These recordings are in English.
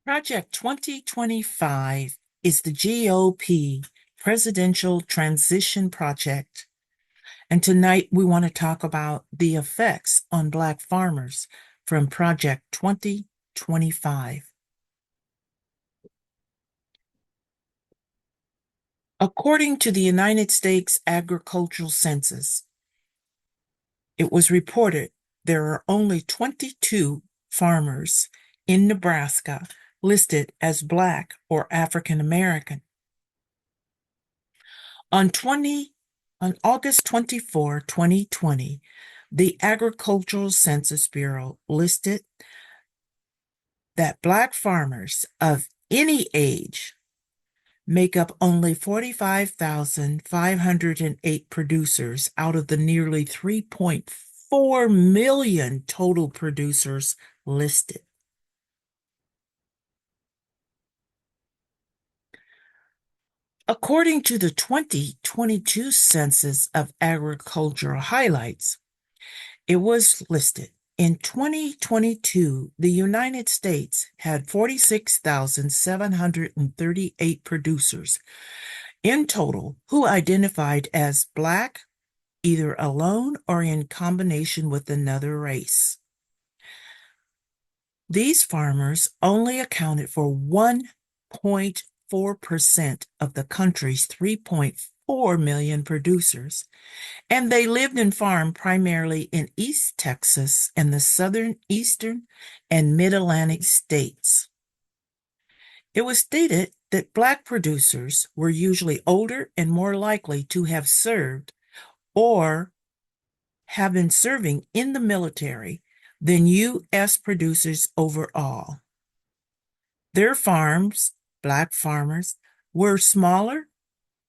Project 2025 is the GOP Presidential Transition Project. And tonight we want to talk about the effects on Black farmers from Project 2025. According to the United States Agricultural Census, it was reported there are only 22 farmers in Nebraska listed as Black or African American. On August 24, 2020, the Agricultural Census Bureau listed that Black farmers of any age make up only 45,508 producers out of the nearly 3.4 million total producers listed. According to the 2022 Census of Agricultural Highlights, it was listed in 2022, the United States had 46,738 producers in total who identified as Black, either alone or in combination with another race. These farmers only accounted for 1.4% of the country's 3.4 million producers, and they lived and farmed primarily in East Texas and the southern, eastern, and mid-Atlantic states. It was stated that Black producers were usually older and more likely to have served or have been serving in the military than U.S. producers overall. Their farms, Black farmers, were smaller,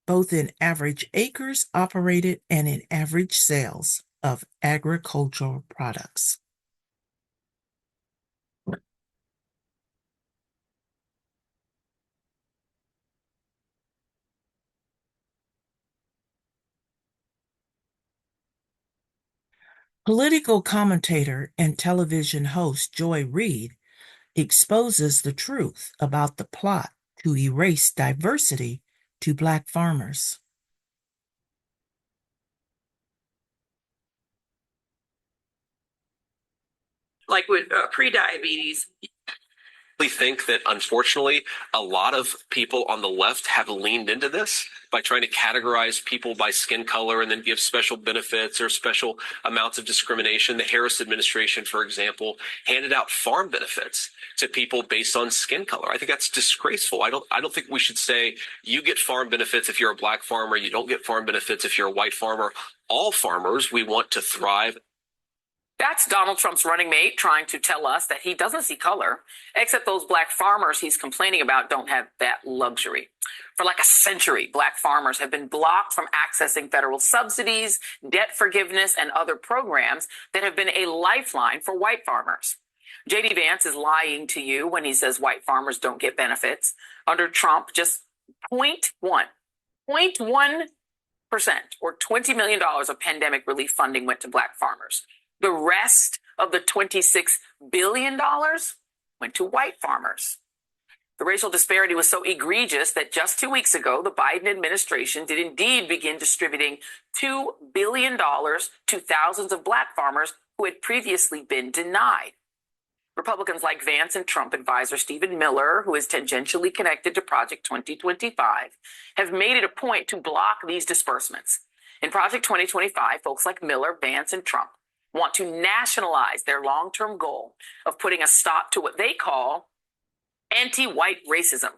both in average acres operated and in average sales of agricultural products. Political commentator and television host Joy Reid exposes the truth about the plot to erase diversity to Black farmers. Like with pre-diabetes, I think that unfortunately a lot of people on the left have leaned into this by trying to categorize people by skin color and then give special benefits or special amounts of discrimination. The Harris administration, for example, handed out farm benefits to people based on skin color. I think that's disgraceful. I don't think we should say you get farm benefits if you're a Black farmer, you don't get farm benefits if you're a white farmer. All farmers, we want to thrive. that's Donald Trump's running mate trying to tell us that he doesn't see color, except those Black farmers he's complaining about don't have that luxury. For like a century, Black farmers have been blocked from accessing federal subsidies, debt forgiveness, and other programs that have been a lifeline for white farmers. JD Vance is lying to you when he says white farmers don't get benefits. Under Trump, just 0.1% or $20 million of pandemic relief funding went to Black farmers. The rest of the $26 billion went to white farmers. The racial disparity was so egregious that just 2 weeks ago, the Biden administration did indeed begin distributing $2 billion to thousands of Black farmers who had previously been denied. Republicans like Vance and Trump advisor Stephen Miller, who is tangentially connected to Project 2025, have made it a point to block these disbursements. In Project 2025, folks like Miller, Vance, and Trump want to nationalize their long-term goal of putting a stop to what they call anti-white racism,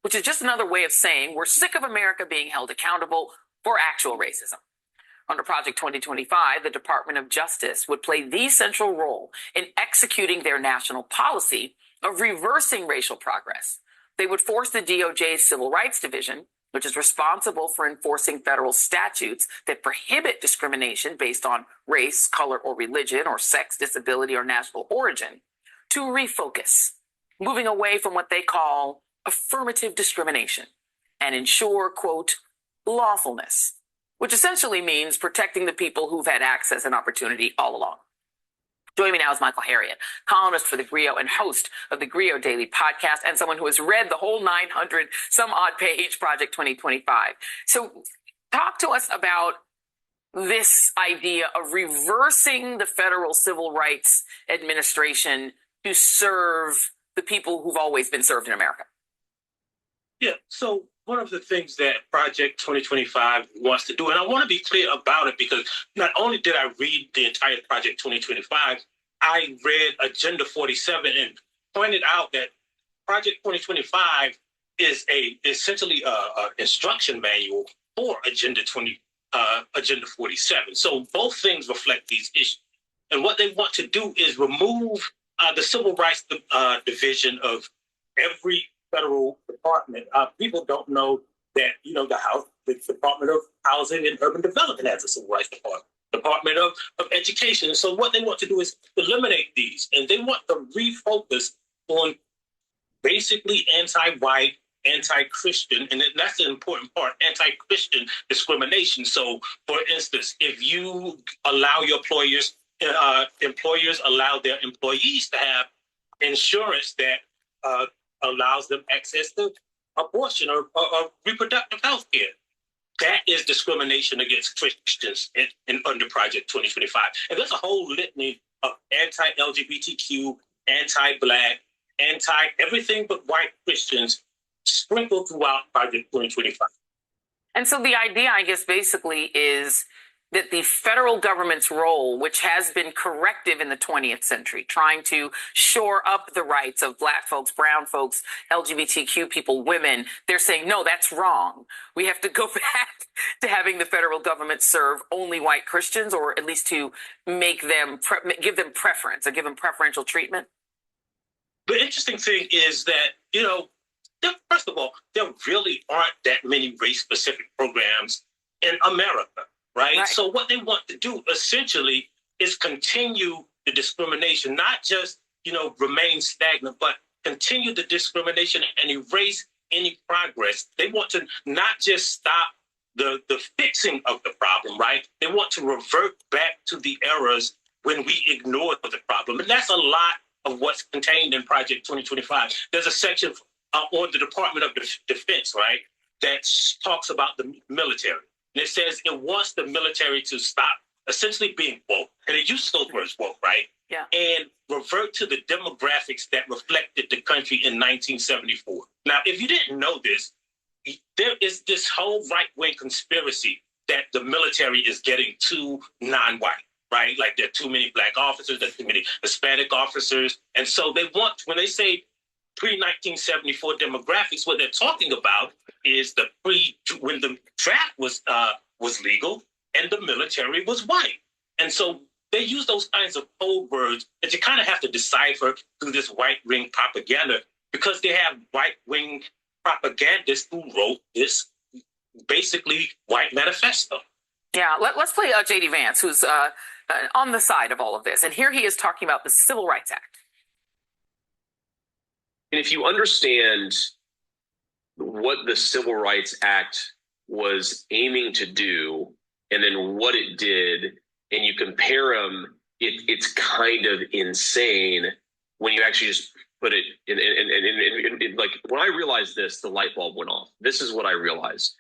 which is just another way of saying we're sick of America being held accountable for actual racism. Under Project 2025, the Department of Justice would play the central role in executing their national policy of reversing racial progress. They would force the DOJ's Civil Rights Division, which is responsible for enforcing federal statutes that prohibit discrimination based on race, color, or religion, or sex, disability, or national origin, to refocus, moving away from what they call affirmative discrimination and ensure, quote, lawfulness, which essentially means protecting the people who've had access and opportunity all along. Joining me now is Michael Harriot, columnist for The Griot and host of the Griot Daily podcast, and someone who has read the whole 900 some odd page Project 2025. So talk to us about this idea of reversing the federal civil rights administration to serve the people who've always been served in America. Yeah, so one of the things that Project 2025 wants to do, and I want to be clear about it because not only did I read the entire Project 2025, I read Agenda 47 and pointed out that Project 2025 is essentially a instruction manual for Agenda 47. So both things reflect these issues. And what they want to do is remove the Civil Rights Division of every federal department. People don't know that, the Department of Housing and Urban Development has a Civil Rights Department of Education. And so what they want to do is eliminate these, and they want to refocus on basically anti-white, anti-Christian, and that's the important part, anti-Christian discrimination. So, for instance, if you allow your employers allow their employees to have insurance that allows them access to abortion or reproductive health care. That is discrimination against Christians in under Project 2025. And there's a whole litany of anti-LGBTQ, anti-Black, anti-everything but white Christians sprinkled throughout Project 2025. And so the idea, I guess, basically is that the federal government's role, which has been corrective in the 20th century, trying to shore up the rights of Black folks, brown folks, LGBTQ people, women, they're saying, no, that's wrong. We have to go back to having the federal government serve only white Christians, or at least to make them, give them preference or give them preferential treatment. The interesting thing is that, first of all, there really aren't that many race-specific programs in America. Right. So what they want to do essentially is continue the discrimination, not just, remain stagnant, but continue the discrimination and erase any progress. They want to not just stop the fixing of the problem. Right. They want to revert back to the eras when we ignored the problem. And that's a lot of what's contained in Project 2025. There's a section on the Department of Defense, right, that talks about the military. And it says it wants the military to stop essentially being woke. And it uses those words, woke, right? Yeah. And revert to the demographics that reflected the country in 1974. Now, if you didn't know this, there is this whole right-wing conspiracy that the military is getting too non-white, right? Like there are too many Black officers, there are too many Hispanic officers. And so they want, when they say pre-1974 demographics, what they're talking about is when the draft was legal and the military was white. And so they use those kinds of code words that you kind of have to decipher through this right-wing propaganda, because they have right-wing propagandists who wrote this basically white manifesto. Yeah, let's play JD Vance, who's on the side of all of this. And here he is talking about the Civil Rights Act. And if you understand what the Civil Rights Act was aiming to do and then what it did, and you compare them, it's kind of insane when you actually just put it in like, when I realized this, the light bulb went off. This is what I realized.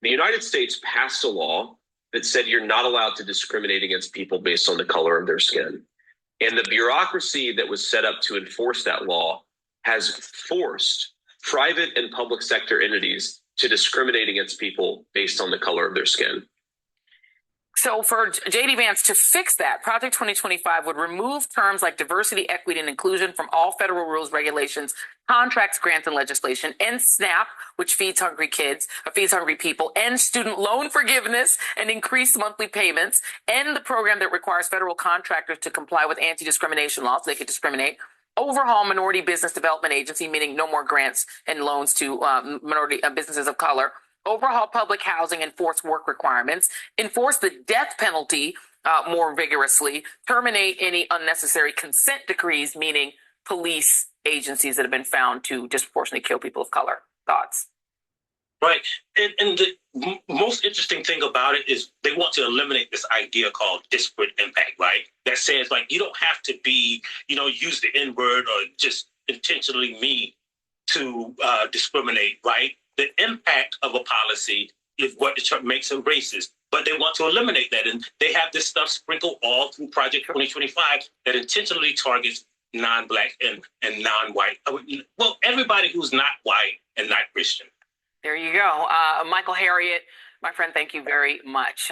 The United States passed a law that said you're not allowed to discriminate against people based on the color of their skin. And the bureaucracy that was set up to enforce that law has forced private and public sector entities to discriminate against people based on the color of their skin. So for JD Vance to fix that, Project 2025 would remove terms like diversity, equity, and inclusion from all federal rules, regulations, contracts, grants, and legislation, end SNAP, which feeds hungry people, end student loan forgiveness and increase monthly payments, end the program that requires federal contractors to comply with anti-discrimination laws so they could discriminate, overhaul Minority Business Development Agency, meaning no more grants and loans to minority businesses of color, overhaul public housing, enforce work requirements, enforce the death penalty more vigorously, terminate any unnecessary consent decrees, meaning police agencies that have been found to disproportionately kill people of color. Thoughts? Right. And the most interesting thing about it is they want to eliminate this idea called disparate impact, right? That says, like, you don't have to be, use the N word or just intentionally mean to discriminate, right? The impact of a policy is what makes it racist. But they want to eliminate that. And they have this stuff sprinkled all through Project 2025 that intentionally targets non-Black and non-white. Well, everybody who's not white and not Christian. There you go. Michael Harriot, my friend, thank you very much.